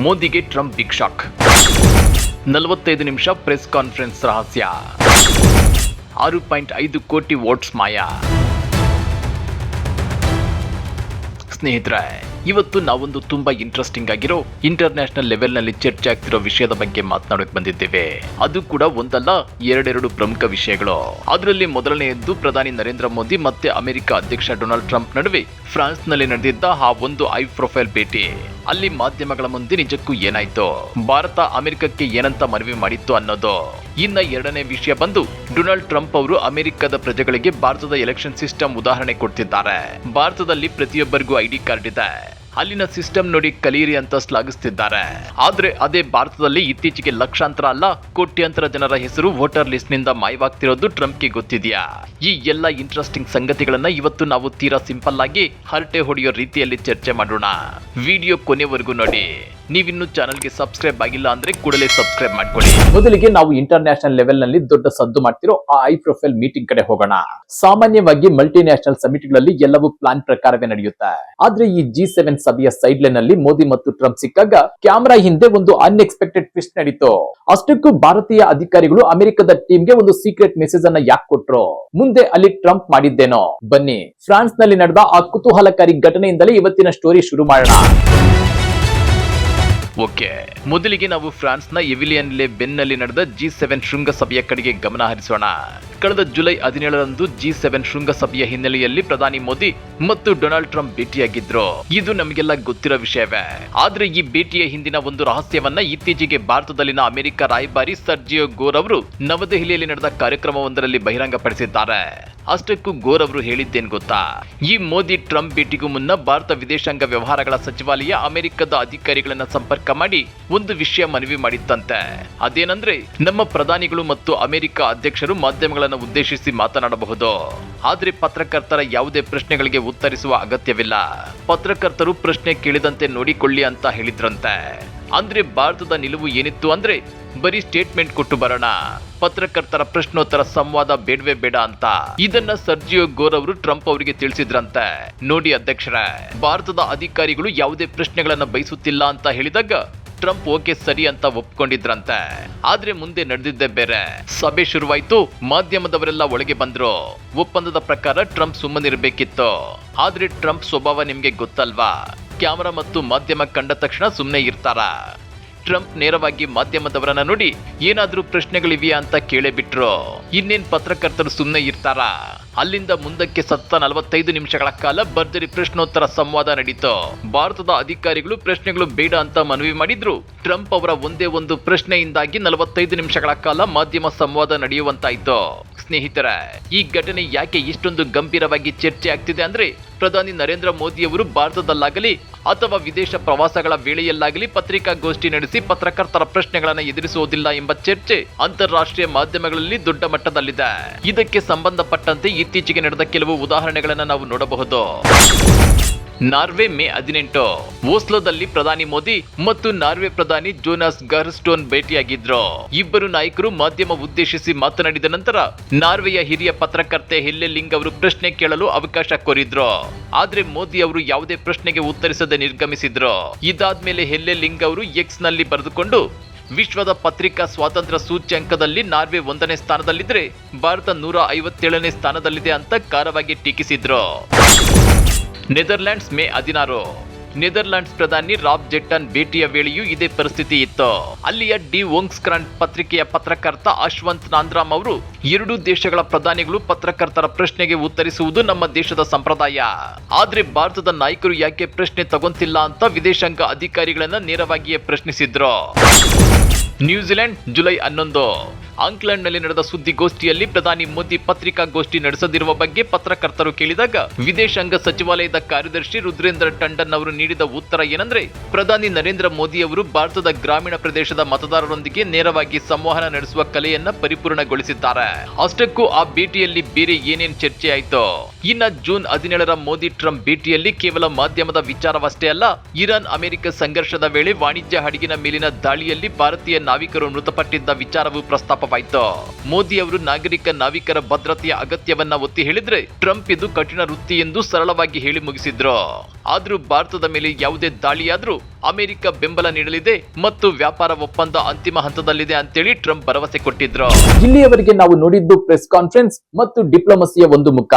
ಮೋದಿಗೆ Trump big shock. 45 ನಿಮಿಷ press conference ರಹಸ್ಯ. 6.5 ಕೋಟಿ ವೋಟ್ಸ್ ಮಾಯ. ಸ್ನೇಹಿತರೆ, ಇವತ್ತು ನಾವೊಂದು ತುಂಬಾ ಇಂಟ್ರೆಸ್ಟಿಂಗ್ ಆಗಿರೋ ಇಂಟರ್ನ್ಯಾಷನಲ್ ಲೆವೆಲ್ ನಲ್ಲಿ ಚರ್ಚೆ ಆಗ್ತಿರೋ ವಿಷಯದ ಬಗ್ಗೆ ಮಾತನಾಡೋಕೆ ಬಂದಿದ್ದೇವೆ. ಅದು ಕೂಡ ಒಂದಲ್ಲ ಎರಡೆರಡು ಪ್ರಮುಖ ವಿಷಯಗಳು. ಅದರಲ್ಲಿ ಮೊದಲನೆಯದ್ದು ಪ್ರಧಾನಿ ನರೇಂದ್ರ ಮೋದಿ ಮತ್ತೆ ಅಮೆರಿಕ ಅಧ್ಯಕ್ಷ ಡೊನಾಲ್ಡ್ ಟ್ರಂಪ್ ನಡುವೆ ಫ್ರಾನ್ಸ್ ನಲ್ಲಿ ನಡೆದಿದ್ದ ಆ ಒಂದು ಹೈ ಪ್ರೊಫೈಲ್ ಭೇಟಿ. ಅಲ್ಲಿ ಮಾಧ್ಯಮಗಳ ಮುಂದೆ ನಿಜಕ್ಕೂ ಏನಾಯ್ತು, ಭಾರತ ಅಮೆರಿಕಕ್ಕೆ ಏನಂತ ಮನವಿ ಮಾಡಿತ್ತು ಅನ್ನೋದು. ಇನ್ನ ಎರಡನೇ ವಿಷಯ ಬಂದು ಡೊನಾಲ್ಡ್ ಟ್ರಂಪ್ ಅವರು ಅಮೆರಿಕದ ಪ್ರಜೆಗಳಿಗೆ ಭಾರತದ ಎಲೆಕ್ಷನ್ ಸಿಸ್ಟಮ್ ಉದಾಹರಣೆ ಕೊಡ್ತಿದ್ದಾರೆ. ಭಾರತದಲ್ಲಿ ಪ್ರತಿಯೊಬ್ಬರಿಗೂ ಐಡಿ ಕಾರ್ಡ್ ಇದೆ, ಅಲ್ಲಿನ ಸಿಸ್ಟಮ್ ನೋಡಿ ಕಲೀರಿ ಅಂತ ಶ್ಲಾಘಿಸುತ್ತಿದ್ದಾರೆ. ಆದ್ರೆ ಅದೇ ಭಾರತದಲ್ಲಿ ಇತ್ತೀಚೆಗೆ ಲಕ್ಷಾಂತರ ಅಲ್ಲ ಕೋಟ್ಯಾಂತರ ಜನರ ಹೆಸರು ವೋಟರ್ ಲಿಸ್ಟ್ ನಿಂದ ಮಾಯವಾಗ್ತಿರೋದು ಟ್ರಂಪ್ಗೆ ಗೊತ್ತಿದೆಯಾ? ಈ ಎಲ್ಲ ಇಂಟ್ರೆಸ್ಟಿಂಗ್ ಸಂಗತಿಗಳನ್ನ ಇವತ್ತು ನಾವು ತೀರಾ ಸಿಂಪಲ್ ಆಗಿ ಹರಟೆ ಹೊಡೆಯೋ ರೀತಿಯಲ್ಲಿ ಚರ್ಚೆ ಮಾಡೋಣ. ವಿಡಿಯೋ ಕೊನೆವರೆಗೂ ನೋಡಿ. ನೀವಿನ್ನು ಚಾನಲ್ಗೆ ಸಬ್ಸ್ಕ್ರೈಬ್ ಆಗಿಲ್ಲ ಅಂದ್ರೆ ಕೂಡಲೇ ಸಬ್ಸ್ಕ್ರೈಬ್ ಮಾಡ್ಕೊಳ್ಳಿ. ಮೊದಲಿಗೆ ನಾವು ಇಂಟರ್ನ್ಯಾಷನಲ್ ಲೆವೆಲ್ ನಲ್ಲಿ ದೊಡ್ಡ ಸದ್ದು ಮಾಡ್ತಿರೋ ಆ ಹೈ ಪ್ರೊಫೈಲ್ ಮೀಟಿಂಗ್ ಕಡೆ ಹೋಗೋಣ. ಸಾಮಾನ್ಯವಾಗಿ ಮಲ್ಟಿನ್ಯಾಷನಲ್ ಸಮಿಟ್ ಗಳಲ್ಲಿ ಎಲ್ಲವೂ ಪ್ಲಾನ್ ಪ್ರಕಾರವೇ ನಡೆಯುತ್ತೆ. ಆದ್ರೆ ಈ G7 ಸಭೆಯ ಸೈಡ್ ಲೈನ್ ನಲ್ಲಿ ಮೋದಿ ಮತ್ತು ಟ್ರಂಪ್ ಸಿಕ್ಕಾಗ ಕ್ಯಾಮೆರಾ ಹಿಂದೆ ಒಂದು ಅನ್ಎಕ್ಸ್ಪೆಕ್ಟೆಡ್ ಟ್ವಿಸ್ಟ್ ನಡೀತು. ಅಷ್ಟಕ್ಕೂ ಭಾರತೀಯ ಅಧಿಕಾರಿಗಳು ಅಮೆರಿಕದ ಟೀಮ್ಗೆ ಒಂದು ಸೀಕ್ರೆಟ್ ಮೆಸೇಜ್ ಅನ್ನ ಯಾಕೆ ಕೊಟ್ರು? ಮುಂದೆ ಅಲ್ಲಿ ಟ್ರಂಪ್ ಮಾಡಿದ್ದೇನೋ? ಬನ್ನಿ, ಫ್ರಾನ್ಸ್ ನಲ್ಲಿ ನಡೆದ ಆ ಕುತೂಹಲಕಾರಿ ಘಟನೆಯಿಂದಲೇ ಇವತ್ತಿನ ಸ್ಟೋರಿ ಶುರು ಮಾಡೋಣ. ಓಕೆ, ಮೊದಲಿಗೆ ನಾವು ಫ್ರಾನ್ಸ್ನ ಎವಿಲಿಯನ್ ಲೆ ಬೆನ್ನಲ್ಲಿ ನಡೆದ G7 ಶೃಂಗಸಭೆಯ ಕಡೆಗೆ ಗಮನ ಹರಿಸೋಣ. ಕಳೆದ ಜುಲೈ 17ರಂದು G7 ಶೃಂಗಸಭೆಯ ಹಿನ್ನೆಲೆಯಲ್ಲಿ ಪ್ರಧಾನಿ ಮೋದಿ ಮತ್ತು ಡೊನಾಲ್ಡ್ ಟ್ರಂಪ್ ಭೇಟಿಯಾಗಿದ್ರು. ಇದು ನಮಗೆಲ್ಲ ಗೊತ್ತಿರೋ ವಿಷಯವೇ. ಆದ್ರೆ ಈ ಭೇಟಿಯ ಹಿಂದಿನ ಒಂದು ರಹಸ್ಯವನ್ನ ಇತ್ತೀಚೆಗೆ ಭಾರತದಲ್ಲಿನ ಅಮೆರಿಕ ರಾಯಭಾರಿ ಸರ್ಜಿಯೋ ಗೋರ್ ಅವರು ನವದೆಹಲಿಯಲ್ಲಿ ನಡೆದ ಕಾರ್ಯಕ್ರಮವೊಂದರಲ್ಲಿ ಬಹಿರಂಗಪಡಿಸಿದ್ದಾರೆ. ಅಷ್ಟಕ್ಕೂ ಗೋರ್ ಅವರು ಹೇಳಿದ್ದೇನು ಗೊತ್ತಾ? ಈ ಮೋದಿ ಟ್ರಂಪ್ ಭೇಟಿಗೂ ಮುನ್ನ ಭಾರತ ವಿದೇಶಾಂಗ ವ್ಯವಹಾರಗಳ ಸಚಿವಾಲಯ ಅಮೆರಿಕದ ಅಧಿಕಾರಿಗಳನ್ನ ಸಂಪರ್ಕ ಮಾಡಿ ಒಂದು ವಿಷಯ ಮನವಿ ಮಾಡಿತ್ತಂತೆ. ಅದೇನಂದ್ರೆ, ನಮ್ಮ ಪ್ರಧಾನಿಗಳು ಮತ್ತು ಅಮೆರಿಕ ಅಧ್ಯಕ್ಷರು ಮಾಧ್ಯಮಗಳನ್ನು ಉದ್ದೇಶಿಸಿ ಮಾತನಾಡಬಹುದು, ಆದ್ರೆ ಪತ್ರಕರ್ತರ ಯಾವುದೇ ಪ್ರಶ್ನೆಗಳಿಗೆ ಉತ್ತರಿಸುವ ಅಗತ್ಯವಿಲ್ಲ. ಪತ್ರಕರ್ತರು ಪ್ರಶ್ನೆ ಕೇಳಿದಂತೆ ನೋಡಿಕೊಳ್ಳಿ ಅಂತ ಹೇಳಿದ್ರಂತೆ. ಅಂದ್ರೆ ಭಾರತದ ನಿಲುವು ಏನಿತ್ತು ಅಂದ್ರೆ, ಬರೀ ಸ್ಟೇಟ್ಮೆಂಟ್ ಕೊಟ್ಟು ಬರೋಣ, ಪತ್ರಕರ್ತರ ಪ್ರಶ್ನೋತ್ತರ ಸಂವಾದ ಬೇಡವೇ ಬೇಡ ಅಂತ. ಇದನ್ನ ಸರ್ಜಿಯೋ ಗೋರ್ ಅವರು ಟ್ರಂಪ್ ಅವರಿಗೆ ತಿಳಿಸಿದ್ರಂತೆ. ನೋಡಿ ಅಧ್ಯಕ್ಷರೇ, ಭಾರತದ ಅಧಿಕಾರಿಗಳು ಯಾವುದೇ ಪ್ರಶ್ನೆಗಳನ್ನ ಬಯಸುತ್ತಿಲ್ಲ ಅಂತ ಹೇಳಿದಾಗ ಟ್ರಂಪ್ ಓಕೆ ಸರಿ ಅಂತ ಒಪ್ಕೊಂಡಿದ್ರಂತೆ. ಆದ್ರೆ ಮುಂದೆ ನಡೆದಿದ್ದೇ ಬೇರೆ. ಸಭೆ ಶುರುವಾಯ್ತು, ಮಾಧ್ಯಮದವರೆಲ್ಲ ಒಳಗೆ ಬಂದ್ರು. ಒಪ್ಪಂದದ ಪ್ರಕಾರ ಟ್ರಂಪ್ ಸುಮ್ಮನಿರ್ಬೇಕಿತ್ತು. ಆದ್ರೆ ಟ್ರಂಪ್ ಸ್ವಭಾವ ನಿಮ್ಗೆ ಗೊತ್ತಲ್ವಾ? ಕ್ಯಾಮರಾ ಮತ್ತು ಮಾಧ್ಯಮ ಕಂಡ ತಕ್ಷಣ ಸುಮ್ಮನೆ ಇರ್ತಾರ. ಟ್ರಂಪ್ ನೇರವಾಗಿ ಮಾಧ್ಯಮದವರನ್ನ ನೋಡಿ ಏನಾದ್ರೂ ಪ್ರಶ್ನೆಗಳಿವೆಯಾ ಅಂತ ಕೇಳೇ ಬಿಟ್ರು. ಇನ್ನೇನ್ ಪತ್ರಕರ್ತರು ಸುಮ್ಮನೆ ಇರ್ತಾರ? ಅಲ್ಲಿಂದ ಮುಂದಕ್ಕೆ 45 ನಿಮಿಷಗಳ ಕಾಲ ಭರ್ಜರಿ ಪ್ರಶ್ನೋತ್ತರ ಸಂವಾದ ನಡೀತು. ಭಾರತದ ಅಧಿಕಾರಿಗಳು ಪ್ರಶ್ನೆಗಳು ಬೇಡ ಅಂತ ಮನವಿ ಮಾಡಿದ್ರು. ಟ್ರಂಪ್ ಅವರ ಒಂದೇ ಒಂದು ಪ್ರಶ್ನೆಯಿಂದಾಗಿ 45 ನಿಮಿಷಗಳ ಕಾಲ ಮಾಧ್ಯಮ ಸಂವಾದ ನಡೆಯುವಂತಾಯ್ತು. ಸ್ನೇಹಿತರೆ, ಈ ಘಟನೆ ಯಾಕೆ ಇಷ್ಟೊಂದು ಗಂಭೀರವಾಗಿ ಚರ್ಚೆ ಆಗ್ತಿದೆ ಅಂದ್ರೆ, ಪ್ರಧಾನಿ ನರೇಂದ್ರ ಮೋದಿ ಅವರು ಭಾರತದಲ್ಲಾಗಲಿ ಅಥವಾ ವಿದೇಶ ಪ್ರವಾಸಗಳ ವೇಳೆಯಲ್ಲಾಗಲಿ ಪತ್ರಿಕಾಗೋಷ್ಠಿ ನಡೆಸಿ ಪತ್ರಕರ್ತರ ಪ್ರಶ್ನೆಗಳನ್ನ ಎದುರಿಸುವುದಿಲ್ಲ ಎಂಬ ಚರ್ಚೆ ಅಂತಾರಾಷ್ಟ್ರೀಯ ಮಾಧ್ಯಮಗಳಲ್ಲಿ ದೊಡ್ಡ ಮಟ್ಟದಲ್ಲಿದೆ. ಇದಕ್ಕೆ ಸಂಬಂಧಪಟ್ಟಂತೆ ಇತ್ತೀಚೆಗೆ ನಡೆದ ಕೆಲವು ಉದಾಹರಣೆಗಳನ್ನ ನಾವು ನೋಡಬಹುದು. ನಾರ್ವೆ ಮೇ 18 ಓಸ್ಲೋದಲ್ಲಿ ಪ್ರಧಾನಿ ಮೋದಿ ಮತ್ತು ನಾರ್ವೆ ಪ್ರಧಾನಿ ಜೋನಾಸ್ ಗರ್ ಸ್ಟೋನ್ ಭೇಟಿಯಾಗಿದ್ರು. ಇಬ್ಬರು ನಾಯಕರು ಮಾಧ್ಯಮ ಉದ್ದೇಶಿಸಿ ಮಾತನಾಡಿದ ನಂತರ ನಾರ್ವೆಯ ಹಿರಿಯ ಪತ್ರಕರ್ತೆ ಹೆಲ್ಲೆ ಲಿಂಗ್ ಅವರು ಪ್ರಶ್ನೆ ಕೇಳಲು ಅವಕಾಶ ಕೋರಿದ್ರು. ಆದ್ರೆ ಮೋದಿ ಅವರು ಯಾವುದೇ ಪ್ರಶ್ನೆಗೆ ಉತ್ತರಿಸದೆ ನಿರ್ಗಮಿಸಿದ್ರು. ಇದಾದ್ಮೇಲೆ ಹೆಲ್ಲೆ ಲಿಂಗ್ ಅವರು ಎಕ್ಸ್ ನಲ್ಲಿ ಬರೆದುಕೊಂಡು, ವಿಶ್ವದ ಪತ್ರಿಕಾ ಸ್ವಾತಂತ್ರ್ಯ ಸೂಚ್ಯಂಕದಲ್ಲಿ ನಾರ್ವೆ 1ನೇ ಸ್ಥಾನದಲ್ಲಿದ್ರೆ ಭಾರತ 157ನೇ ಸ್ಥಾನದಲ್ಲಿದೆ ಅಂತ ಖಾರವಾಗಿ ಟೀಕಿಸಿದ್ರು. ನೆದರ್ಲ್ಯಾಂಡ್ಸ್ ಮೇ 16 ನೆದರ್ಲ್ಯಾಂಡ್ಸ್ ಪ್ರಧಾನಿ ರಾಬ್ ಜೆಟ್ಟನ್ ಭೇಟಿಯ ವೇಳೆಯೂ ಇದೇ ಪರಿಸ್ಥಿತಿ ಇತ್ತು. ಅಲ್ಲಿಯ ಡಿ ವೋಂಗ್ಸ್ಕ್ರಾಂಟ್ ಪತ್ರಿಕೆಯ ಪತ್ರಕರ್ತ ಅಶ್ವಂತ್ ನಾಂದ್ರಾಮ್ ಅವರು, ಎರಡೂ ದೇಶಗಳ ಪ್ರಧಾನಿಗಳು ಪತ್ರಕರ್ತರ ಪ್ರಶ್ನೆಗೆ ಉತ್ತರಿಸುವುದು ನಮ್ಮ ದೇಶದ ಸಂಪ್ರದಾಯ. ಆದ್ರೆ ಭಾರತದ ನಾಯಕರು ಯಾಕೆ ಪ್ರಶ್ನೆ ತಗೊಂತಿಲ್ಲ ಅಂತ ವಿದೇಶಾಂಗ ಅಧಿಕಾರಿಗಳನ್ನ ನೇರವಾಗಿಯೇ ಪ್ರಶ್ನಿಸಿದ್ರು. ನ್ಯೂಜಿಲೆಂಡ್ ಜುಲೈ 11 ಆಕ್ಲೆಂಡ್ ನಲ್ಲಿ ನಡೆದ ಸುದ್ದಿಗೋಷ್ಠಿಯಲ್ಲಿ ಪ್ರಧಾನಿ ಮೋದಿ ಪತ್ರಿಕಾಗೋಷ್ಠಿ ನಡೆಸದಿರುವ ಬಗ್ಗೆ ಪತ್ರಕರ್ತರು ಕೇಳಿದಾಗ ವಿದೇಶಾಂಗ ಸಚಿವಾಲಯದ ಕಾರ್ಯದರ್ಶಿ ರುದ್ರೇಂದ್ರ ಟಂಡನ್ ಅವರು ನೀಡಿದ ಉತ್ತರ ಏನಂದ್ರೆ, ಪ್ರಧಾನಿ ನರೇಂದ್ರ ಮೋದಿ ಅವರು ಭಾರತದ ಗ್ರಾಮೀಣ ಪ್ರದೇಶದ ಮತದಾರರೊಂದಿಗೆ ನೇರವಾಗಿ ಸಂವಹನ ನಡೆಸುವ ಕಲೆಯನ್ನ ಪರಿಪೂರ್ಣಗೊಳಿಸಿದ್ದಾರೆ. ಅಷ್ಟಕ್ಕೂ ಆ ಭೇಟಿಯಲ್ಲಿ ಬೇರೆ ಏನೇನ್ ಚರ್ಚೆ ಆಯ್ತು? ಇನ್ನ ಜೂನ್ 17ರ ಮೋದಿ ಟ್ರಂಪ್ ಭೇಟಿಯಲ್ಲಿ ಕೇವಲ ಮಾಧ್ಯಮದ ವಿಚಾರವಷ್ಟೇ ಅಲ್ಲ, ಇರಾನ್ ಅಮೆರಿಕ ಸಂಘರ್ಷದ ವೇಳೆ ವಾಣಿಜ್ಯ ಹಡಗಿನ ಮೇಲಿನ ದಾಳಿಯಲ್ಲಿ ಭಾರತೀಯ ನಾವಿಕರು ಮೃತಪಟ್ಟಿದ್ದ ವಿಚಾರವು ಪ್ರಸ್ತಾಪ ಮೋದಿ ಅವರು ನಾಗರಿಕ ನಾವಿಕರ ಭದ್ರತೆಯ ಅಗತ್ಯವನ್ನ ಒತ್ತಿ ಹೇಳಿದ್ರೆ, ಟ್ರಂಪ್ ಇದು ಕಠಿಣ ವೃತ್ತಿ ಎಂದು ಸರಳವಾಗಿ ಹೇಳಿ ಮುಗಿಸಿದ್ರು. ಆದ್ರೂ ಭಾರತದ ಮೇಲೆ ಯಾವುದೇ ದಾಳಿಯಾದ್ರೂ ಅಮೆರಿಕ ಬೆಂಬಲ ನೀಡಲಿದೆ ಮತ್ತು ವ್ಯಾಪಾರ ಒಪ್ಪಂದ ಅಂತಿಮ ಹಂತದಲ್ಲಿದೆ ಅಂತೇಳಿ ಟ್ರಂಪ್ ಭರವಸೆ ಕೊಟ್ಟಿದ್ರು. ಇಲ್ಲಿಯವರೆಗೆ ನಾವು ನೋಡಿದ್ದು ಪ್ರೆಸ್ ಕಾನ್ಫರೆನ್ಸ್ ಮತ್ತು ಡಿಪ್ಲೊಮಸಿಯ ಒಂದು ಮುಖ.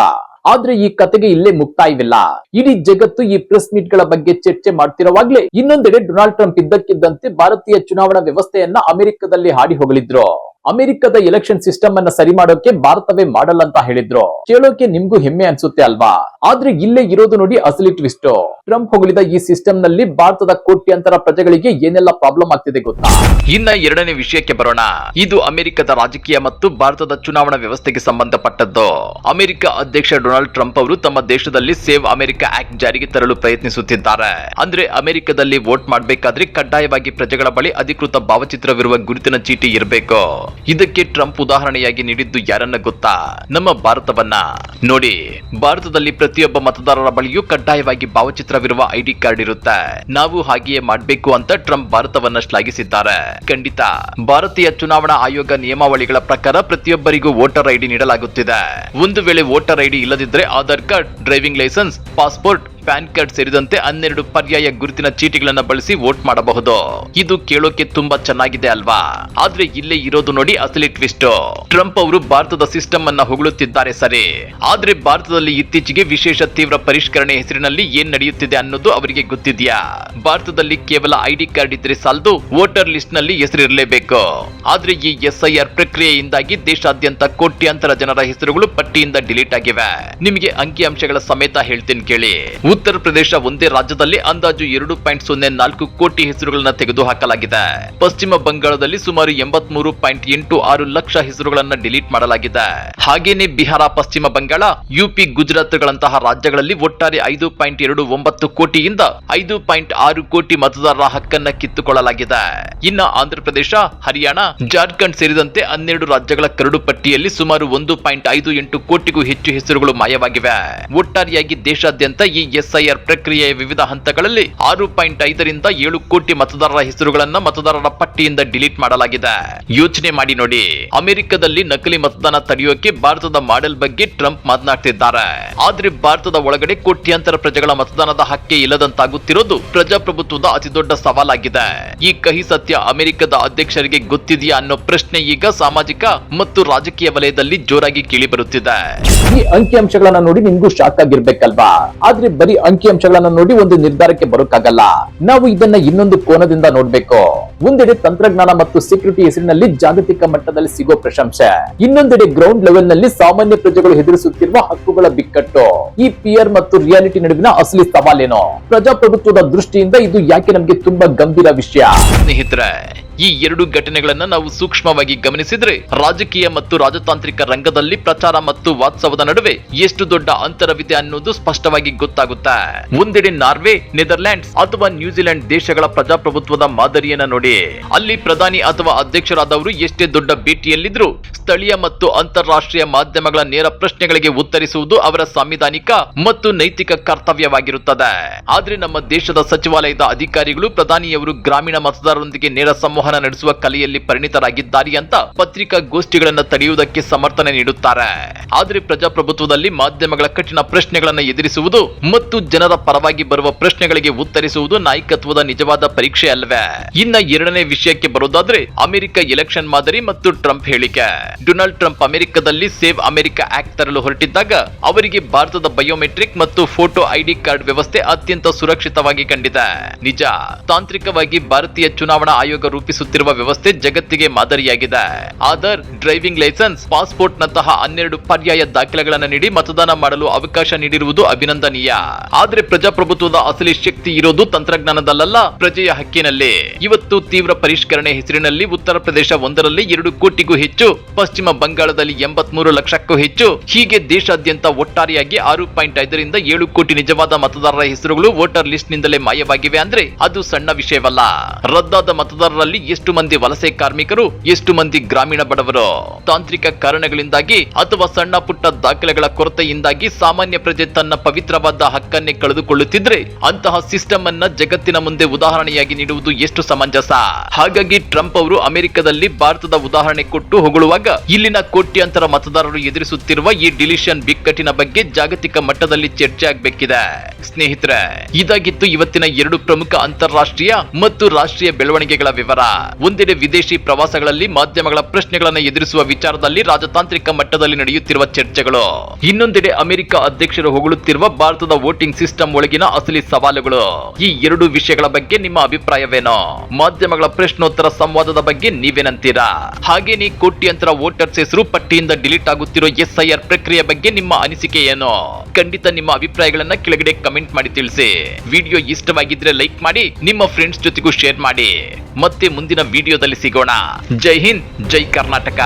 ಆದ್ರೆ ಈ ಕತೆಗೆ ಇಲ್ಲೇ ಮುಕ್ತಾಯವಿಲ್ಲ. ಇಡೀ ಜಗತ್ತು ಈ ಪ್ರೆಸ್ ಮೀಟ್ ಗಳ ಬಗ್ಗೆ ಚರ್ಚೆ ಮಾಡ್ತಿರುವಾಗ್ಲೇ ಇನ್ನೊಂದೆಡೆ ಡೊನಾಲ್ಡ್ ಟ್ರಂಪ್ ಇದ್ದಕ್ಕಿದ್ದಂತೆ ಭಾರತೀಯ ಚುನಾವಣಾ ವ್ಯವಸ್ಥೆಯನ್ನ ಅಮೆರಿಕದಲ್ಲಿ ಹಾಡಿ ಹೊಗಳಿದ್ರು. ಅಮೆರಿಕದ ಎಲೆಕ್ಷನ್ ಸಿಸ್ಟಮ್ ಅನ್ನ ಸರಿ ಮಾಡೋಕೆ ಭಾರತವೇ ಮಾಡಲ್ಲ ಅಂತ ಹೇಳಿದ್ರು. ಕೇಳೋಕೆ ನಿಮ್ಗೂ ಹೆಮ್ಮೆ ಅನ್ಸುತ್ತೆ ಅಲ್ವಾ? ಆದ್ರೆ ಇಲ್ಲೇ ಇರೋದು ನೋಡಿ ಅಸಲಿ ಟ್ವಿಸ್ಟ್. ಟ್ರಂಪ್ ಹೊಗಳಿದ ಈ ಸಿಸ್ಟಮ್ ನಲ್ಲಿ ಭಾರತದ ಕೋಟ್ಯಾಂತರ ಪ್ರಜೆಗಳಿಗೆ ಏನೆಲ್ಲ ಪ್ರಾಬ್ಲಮ್ ಆಗ್ತಿದೆ ಗೊತ್ತಾ? ಇನ್ನ ಎರಡನೇ ವಿಷಯಕ್ಕೆ ಬರೋಣ. ಇದು ಅಮೆರಿಕದ ರಾಜಕೀಯ ಮತ್ತು ಭಾರತದ ಚುನಾವಣಾ ವ್ಯವಸ್ಥೆಗೆ ಸಂಬಂಧಪಟ್ಟದ್ದು. ಅಮೆರಿಕ ಅಧ್ಯಕ್ಷ ಡೊನಾಲ್ಡ್ ಟ್ರಂಪ್ ಅವರು ತಮ್ಮ ದೇಶದಲ್ಲಿ ಸೇವ್ ಅಮೆರಿಕ ಆಕ್ಟ್ ಜಾರಿಗೆ ತರಲು ಪ್ರಯತ್ನಿಸುತ್ತಿದ್ದಾರೆ. ಅಂದ್ರೆ ಅಮೆರಿಕದಲ್ಲಿ ವೋಟ್ ಮಾಡಬೇಕಾದ್ರೆ ಕಡ್ಡಾಯವಾಗಿ ಪ್ರಜೆಗಳ ಬಳಿ ಅಧಿಕೃತ ಭಾವಚಿತ್ರವಿರುವ ಗುರುತಿನ ಚೀಟಿ ಇರಬೇಕು. ಇದಕ್ಕೆ ಟ್ರಂಪ್ ಉದಾಹರಣೆಯಾಗಿ ನೀಡಿದ್ದು ಯಾರನ್ನ ಗೊತ್ತಾ? ನಮ್ಮ ಭಾರತವನ್ನ ನೋಡಿ. ಭಾರತದಲ್ಲಿ ಪ್ರತಿಯೊಬ್ಬ ಮತದಾರರ ಬಳಿಯೂ ಕಡ್ಡಾಯವಾಗಿ ಭಾವಚಿತ್ರವಿರುವ ಐಡಿ ಕಾರ್ಡ್ ಇರುತ್ತೆ. ನಾವು ಹಾಗೆಯೇ ಮಾಡಬೇಕು ಅಂತ ಟ್ರಂಪ್ ಭಾರತವನ್ನ ಶ್ಲಾಘಿಸಿದ್ದಾರೆ. ಖಂಡಿತ ಭಾರತೀಯ ಚುನಾವಣಾ ಆಯೋಗ ನಿಯಮಾವಳಿಗಳ ಪ್ರಕಾರ ಪ್ರತಿಯೊಬ್ಬರಿಗೂ ವೋಟರ್ ಐಡಿ ನೀಡಲಾಗುತ್ತಿದೆ. ಒಂದು ವೇಳೆ ವೋಟರ್ ಐಡಿ ಇಲ್ಲದಿದ್ರೆ Aadhaar card, driving licence, passport, PAN card ಸೇರಿದಂತೆ 12 ಪರ್ಯಾಯ ಗುರುತಿನ ಚೀಟಿಗಳನ್ನ ಬಳಸಿ ವೋಟ್ ಮಾಡಬಹುದು. ಇದು ಕೇಳೋಕೆ ತುಂಬಾ ಚೆನ್ನಾಗಿದೆ ಅಲ್ವಾ? ಆದ್ರೆ ಇಲ್ಲೇ ಇರೋದು ನೋಡಿ ಅಸಲಿ ಟ್ವಿಸ್ಟ್. ಟ್ರಂಪ್ ಅವರು ಭಾರತದ ಸಿಸ್ಟಮ್ ಅನ್ನ ಹೊಗಳುತ್ತಿದ್ದಾರೆ ಸರಿ, ಆದ್ರೆ ಭಾರತದಲ್ಲಿ ಇತ್ತೀಚೆಗೆ ವಿಶೇಷ ತೀವ್ರ ಪರಿಷ್ಕರಣೆ ಹೆಸರಿನಲ್ಲಿ ಏನ್ ನಡೆಯುತ್ತಿದೆ ಅನ್ನೋದು ಅವರಿಗೆ ಗೊತ್ತಿದ್ಯಾ? ಭಾರತದಲ್ಲಿ ಕೇವಲ ಐಡಿ ಕಾರ್ಡ್ ಇದ್ರೆ ಸಾಲದು, ವೋಟರ್ ಲಿಸ್ಟ್ ನಲ್ಲಿ ಹೆಸರಿರಲೇಬೇಕು. ಆದ್ರೆ ಈ SIR ಪ್ರಕ್ರಿಯೆಯಿಂದಾಗಿ ದೇಶಾದ್ಯಂತ ಕೋಟ್ಯಾಂತರ ಜನರ ಹೆಸರುಗಳು ಪಟ್ಟಿಯಿಂದ ಡಿಲೀಟ್ ಆಗಿವೆ. ನಿಮಗೆ ಅಂಕಿಅಂಶಗಳ ಸಮೇತ ಹೇಳ್ತೀನಿ ಕೇಳಿ. ಉತ್ತರ ಪ್ರದೇಶ ಒಂದೇ ರಾಜ್ಯದಲ್ಲಿ ಅಂದಾಜು 2.04 ಕೋಟಿ ಹೆಸರುಗಳನ್ನ ತೆಗೆದುಹಾಕಲಾಗಿದೆ. ಪಶ್ಚಿಮ ಬಂಗಾಳದಲ್ಲಿ ಸುಮಾರು 83.86 ಲಕ್ಷ ಹೆಸರುಗಳನ್ನ ಡಿಲೀಟ್ ಮಾಡಲಾಗಿದೆ. ಹಾಗೇನೆ ಬಿಹಾರ, ಪಶ್ಚಿಮ ಬಂಗಾಳ, UP, ಗುಜರಾತ್ಗಳಂತಹ ರಾಜ್ಯಗಳಲ್ಲಿ ಒಟ್ಟಾರೆ 5.29 ಕೋಟಿಯಿಂದ 5.6 ಕೋಟಿ ಮತದಾರರ ಹಕ್ಕನ್ನ ಕಿತ್ತುಕೊಳ್ಳಲಾಗಿದೆ. ಇನ್ನ ಆಂಧ್ರ ಪ್ರದೇಶ, ಹರಿಯಾಣ, ಜಾರ್ಖಂಡ್ ಸೇರಿದಂತೆ 12 ರಾಜ್ಯಗಳ ಕರಡು ಪಟ್ಟಿಯಲ್ಲಿ ಸುಮಾರು 1.58 ಕೋಟಿಗೂ ಹೆಚ್ಚು ಹೆಸರುಗಳು ಮಾಯವಾಗಿವೆ. ಒಟ್ಟಾರೆಯಾಗಿ ದೇಶಾದ್ಯಂತ ಈ SIR ಪ್ರಕ್ರಿಯೆಯ ವಿವಿಧ ಹಂತಗಳಲ್ಲಿ 6.5 ರಿಂದ 7 ಕೋಟಿ ಮತದಾರರ ಹೆಸರುಗಳನ್ನ ಮತದಾರರ ಪಟ್ಟಿಯಿಂದ ಡಿಲೀಟ್ ಮಾಡಲಾಗಿದೆ. ಯೋಚನೆ ಮಾಡಿ ನೋಡಿ. ಅಮೆರಿಕದಲ್ಲಿ ನಕಲಿ ಮತದಾನ ತಡೆಯೋಕೆ ಭಾರತದ ಮಾಡೆಲ್ ಬಗ್ಗೆ ಟ್ರಂಪ್ ಮಾತನಾಡ್ತಿದ್ದಾರೆ. ಆದ್ರೆ ಭಾರತದ ಒಳಗಡೆ ಕೋಟ್ಯಾಂತರ ಪ್ರಜೆಗಳ ಮತದಾನದ ಹಕ್ಕೆ ಇಲ್ಲದಂತಾಗುತ್ತಿರೋದು ಪ್ರಜಾಪ್ರಭುತ್ವದ ಅತಿದೊಡ್ಡ ಸವಾಲಾಗಿದೆ. ಈ ಕಹಿ ಸತ್ಯ ಅಮೆರಿಕದ ಅಧ್ಯಕ್ಷರಿಗೆ ಗೊತ್ತಿದೆಯಾ ಅನ್ನೋ ಪ್ರಶ್ನೆ ಈಗ ಸಾಮಾಜಿಕ ಮತ್ತು ರಾಜಕೀಯ ವಲಯದಲ್ಲಿ ಜೋರಾಗಿ ಕೇಳಿ ಬರುತ್ತಿದೆ. ಈ ಅಂಕಿಅಂಶಗಳನ್ನ ನೋಡಿ ನಿಮ್ಗೂ ಶಾಕ್ ಆಗಿರ್ಬೇಕಲ್ವಾ? ಆದ್ರೆ ಬರೀ ಅಂಕಿಅಂಶಗಳನ್ನ ನೋಡಿ ಒಂದು ನಿರ್ಧಾರಕ್ಕೆ ಬರೋಕ್ಕಾಗಲ್ಲ. ನಾವು ಇದನ್ನ ಇನ್ನೊಂದು ಕೋನದಿಂದ ನೋಡ್ಬೇಕು. ಒಂದೆಡೆ ತಂತ್ರಜ್ಞಾನ ಮತ್ತು ಸೆಕ್ಯೂರಿಟಿ ಹೆಸರಿನಲ್ಲಿ ಜಾಗತಿಕ ಮಟ್ಟದಲ್ಲಿ ಸಿಗೋ ಪ್ರಶಂಸೆ, ಇನ್ನೊಂದೆಡೆ ಗ್ರೌಂಡ್ ಲೆವೆಲ್ ನಲ್ಲಿ ಸಾಮಾನ್ಯ ಪ್ರಜೆಗಳು ಎದುರಿಸುತ್ತಿರುವ ಹಕ್ಕುಗಳ ಬಿಕ್ಕಟ್ಟು. ಈ ಪಿಯರ್ ಮತ್ತು ರಿಯಾಲಿಟಿ ನಡುವಿನ ಅಸಲಿ ಸವಾಲೇನೋ? ಪ್ರಜಾಪ್ರಭುತ್ವದ ದೃಷ್ಟಿಯಿಂದ ಇದು ಯಾಕೆ ನಮ್ಗೆ ತುಂಬಾ ಗಂಭೀರ ವಿಷಯ? ಸ್ನೇಹಿತರೆ, ಈ ಎರಡು ಘಟನೆಗಳನ್ನ ನಾವು ಸೂಕ್ಷ್ಮವಾಗಿ ಗಮನಿಸಿದ್ರೆ ರಾಜಕೀಯ ಮತ್ತು ರಾಜತಾಂತ್ರಿಕ ರಂಗದಲ್ಲಿ ಪ್ರಚಾರ ಮತ್ತು ವಾಸ್ತವದ ನಡುವೆ ಎಷ್ಟು ದೊಡ್ಡ ಅಂತರವಿದೆ ಅನ್ನೋದು ಸ್ಪಷ್ಟವಾಗಿ ಗೊತ್ತಾಗುತ್ತೆ. ಒಂದೆಡೆ ನಾರ್ವೆ, ನೆದರ್ಲ್ಯಾಂಡ್ಸ್ ಅಥವಾ ನ್ಯೂಜಿಲೆಂಡ್ ದೇಶಗಳ ಪ್ರಜಾಪ್ರಭುತ್ವದ ಮಾದರಿಯನ್ನ ನೋಡಿ. ಅಲ್ಲಿ ಪ್ರಧಾನಿ ಅಥವಾ ಅಧ್ಯಕ್ಷರಾದವರು ಎಷ್ಟೇ ದೊಡ್ಡ ಭೇಟಿಯಲ್ಲಿದ್ರು ಸ್ಥಳೀಯ ಮತ್ತು ಅಂತಾರಾಷ್ಟ್ರೀಯ ಮಾಧ್ಯಮಗಳ ನೇರ ಪ್ರಶ್ನೆಗಳಿಗೆ ಉತ್ತರಿಸುವುದು ಅವರ ಸಾಂವಿಧಾನಿಕ ಮತ್ತು ನೈತಿಕ ಕರ್ತವ್ಯವಾಗಿರುತ್ತದೆ. ಆದ್ರೆ ನಮ್ಮ ದೇಶದ ಸಚಿವಾಲಯದ ಅಧಿಕಾರಿಗಳು ಪ್ರಧಾನಿಯವರು ಗ್ರಾಮೀಣ ಮತದಾರರೊಂದಿಗೆ ನೇರ ಸಂವಹನ ನಡೆಸುವ ಕಲೆಯಲ್ಲಿ ಪರಿಣಿತರಾಗಿದ್ದಾರೆ ಅಂತ ಪತ್ರಿಕಾಗೋಷ್ಠಿಗಳನ್ನು ತಡೆಯುವುದಕ್ಕೆ ಸಮರ್ಥನೆ ನೀಡುತ್ತಾರೆ. ಆದ್ರೆ ಪ್ರಜಾಪ್ರಭುತ್ವದಲ್ಲಿ ಮಾಧ್ಯಮಗಳ ಕಠಿಣ ಪ್ರಶ್ನೆಗಳನ್ನು ಎದುರಿಸುವುದು ಮತ್ತು ಜನರ ಪರವಾಗಿ ಬರುವ ಪ್ರಶ್ನೆಗಳಿಗೆ ಉತ್ತರಿಸುವುದು ನಾಯಕತ್ವದ ನಿಜವಾದ ಪರೀಕ್ಷೆ ಅಲ್ವೇ? ಇನ್ನ ಎರಡನೇ ವಿಷಯಕ್ಕೆ ಬರೋದಾದ್ರೆ ಅಮೆರಿಕ ಎಲೆಕ್ಷನ್ ಮಾದರಿ ಮತ್ತು ಟ್ರಂಪ್ ಹೇಳಿಕೆ. ಡೊನಾಲ್ಡ್ ಟ್ರಂಪ್ ಅಮೆರಿಕದಲ್ಲಿ ಸೇವ್ ಅಮೆರಿಕ ಆಕ್ಟ್ ತರಲು ಹೊರಟಿದ್ದಾಗ ಅವರಿಗೆ ಭಾರತದ ಬಯೋಮೆಟ್ರಿಕ್ ಮತ್ತು ಫೋಟೋ ಐಡಿ ಕಾರ್ಡ್ ವ್ಯವಸ್ಥೆ ಅತ್ಯಂತ ಸುರಕ್ಷಿತವಾಗಿ ಕಂಡಿದೆ. ನಿಜ, ತಾಂತ್ರಿಕವಾಗಿ ಭಾರತೀಯ ಚುನಾವಣಾ ಆಯೋಗ ರೂಪಿಸುತ್ತಿರುವ ವ್ಯವಸ್ಥೆ ಜಗತ್ತಿಗೆ ಮಾದರಿಯಾಗಿದೆ. ಆಧಾರ್, ಡ್ರೈವಿಂಗ್ ಲೈಸೆನ್ಸ್, ಪಾಸ್ಪೋರ್ಟ್ ನಂತಹ 12 ಪರ್ಯಾಯ ದಾಖಲೆಗಳನ್ನು ನೀಡಿ ಮತದಾನ ಮಾಡಲು ಅವಕಾಶ ನೀಡಿರುವುದು ಅಭಿನಂದನೀಯ. ಆದ್ರೆ ಪ್ರಜಾಪ್ರಭುತ್ವದ ಅಸಲಿ ಶಕ್ತಿ ಇರೋದು ತಂತ್ರಜ್ಞಾನದಲ್ಲ, ಪ್ರಜೆಯ ಹಕ್ಕಿನಲ್ಲಿ. ಇವತ್ತು ತೀವ್ರ ಪರಿಷ್ಕರಣೆ ಹೆಸರಿನಲ್ಲಿ ಉತ್ತರ ಪ್ರದೇಶ ಒಂದರಲ್ಲಿ 2 ಕೋಟಿಗೂ ಹೆಚ್ಚು, ಪಶ್ಚಿಮ ಬಂಗಾಳದಲ್ಲಿ 83 ಲಕ್ಷಕ್ಕೂ ಹೆಚ್ಚು, ಹೀಗೆ ದೇಶಾದ್ಯಂತ ಒಟ್ಟಾರೆಯಾಗಿ 6.5 ರಿಂದ 7 ಕೋಟಿ ನಿಜವಾದ ಮತದಾರರ ಹೆಸರುಗಳು ವೋಟರ್ ಲಿಸ್ಟ್ ನಿಂದಲೇ ಮಾಯವಾಗಿವೆ ಅಂದ್ರೆ ಅದು ಸಣ್ಣ ವಿಷಯವಲ್ಲ. ರದ್ದಾದ ಮತದಾರರಲ್ಲಿ ಎಷ್ಟು ಮಂದಿ ವಲಸೆ ಕಾರ್ಮಿಕರು, ಎಷ್ಟು ಮಂದಿ ಗ್ರಾಮೀಣ ಬಡವರು? ತಾಂತ್ರಿಕ ಕಾರಣಗಳಿಂದಾಗಿ ಅಥವಾ ಸಣ್ಣ ಪುಟ್ಟ ದಾಖಲೆಗಳ ಕೊರತೆಯಿಂದಾಗಿ ಸಾಮಾನ್ಯ ಪ್ರಜೆ ತನ್ನ ಪವಿತ್ರವಾದ ಹಕ್ಕನ್ನೇ ಕಳೆದುಕೊಳ್ಳುತ್ತಿದ್ರೆ ಅಂತಹ ಸಿಸ್ಟಮ್ ಅನ್ನ ಜಗತ್ತಿನ ಮುಂದೆ ಉದಾಹರಣೆಯಾಗಿ ನೀಡುವುದು ಎಷ್ಟು ಸಮಂಜಸ? ಹಾಗಾಗಿ ಟ್ರಂಪ್ ಅವರು ಅಮೆರಿಕದಲ್ಲಿ ಭಾರತದ ಉದಾಹರಣೆ ಕೊಟ್ಟು ಹೊಗಳುವಾಗ ಇಲ್ಲಿನ ಕೋಟ್ಯಾಂತರ ಮತದಾರರು ಎದುರಿಸುತ್ತಿರುವ ಈ ಡಿಲಿಷನ್ ಬಿಕ್ಕಟ್ಟಿನ ಬಗ್ಗೆ ಜಾಗತಿಕ ಮಟ್ಟದಲ್ಲಿ ಚರ್ಚೆ ಆಗಬೇಕಿದೆ. ಸ್ನೇಹಿತರೆ, ಇದಾಗಿತ್ತು ಇವತ್ತಿನ 2 ಪ್ರಮುಖ ಅಂತಾರಾಷ್ಟ್ರೀಯ ಮತ್ತು ರಾಷ್ಟ್ರೀಯ ಬೆಳವಣಿಗೆಗಳ ವಿವರ. ಒಂದೆಡೆ ವಿದೇಶಿ ಪ್ರವಾಸಗಳಲ್ಲಿ ಮಾಧ್ಯಮಗಳ ಪ್ರಶ್ನೆಗಳನ್ನು ಎದುರಿಸುವ ವಿಚಾರದಲ್ಲಿ ರಾಜತಾಂತ್ರಿಕ ಮಟ್ಟದಲ್ಲಿ ನಡೆಯುತ್ತಿರುವ ಚರ್ಚೆಗಳು, ಇನ್ನೊಂದೆಡೆ ಅಮೆರಿಕ ಅಧ್ಯಕ್ಷರು ಹೊಗಳುತ್ತಿರುವ ಭಾರತದ ವೋಟಿಂಗ್ ಸಿಸ್ಟಮ್ ಒಳಗಿನ ಅಸಲಿ ಸವಾಲುಗಳು. ಈ 2 ವಿಷಯಗಳ ಬಗ್ಗೆ ನಿಮ್ಮ ಅಭಿಪ್ರಾಯವೇನು? ಮಾಧ್ಯಮಗಳ ಪ್ರಶ್ನೋತ್ತರ ಸಂವಾದದ ಬಗ್ಗೆ ನೀವೇನಂತೀರಾ? ಹಾಗೇನೇ ಕೋಟ್ಯಾಂತರ ವೋಟರ್ಸ್ ಹೆಸರು ಪಟ್ಟಿಯಿಂದ ಡಿಲೀಟ್ ಆಗುತ್ತಿರೋ SIR ಪ್ರಕ್ರಿಯೆ ಬಗ್ಗೆ ನಿಮ್ಮ ಅನಿಸಿಕೆ ಏನು? ಖಂಡಿತ ನಿಮ್ಮ ಅಭಿಪ್ರಾಯಗಳನ್ನ ಕೆಳಗಡೆ ಕಮೆಂಟ್ ಮಾಡಿ ತಿಳಿಸಿ. ವಿಡಿಯೋ ಇಷ್ಟವಾಗಿದ್ರೆ ಲೈಕ್ ಮಾಡಿ, ನಿಮ್ಮ ಫ್ರೆಂಡ್ಸ್ ಜೊತೆಗೂ ಶೇರ್ ಮಾಡಿ. ಮತ್ತೆ ಮುಂದಿನ ವಿಡಿಯೋದಲ್ಲಿ ಸಿಗೋಣ. ಜೈ ಹಿಂದ್, ಜೈ ಕರ್ನಾಟಕ.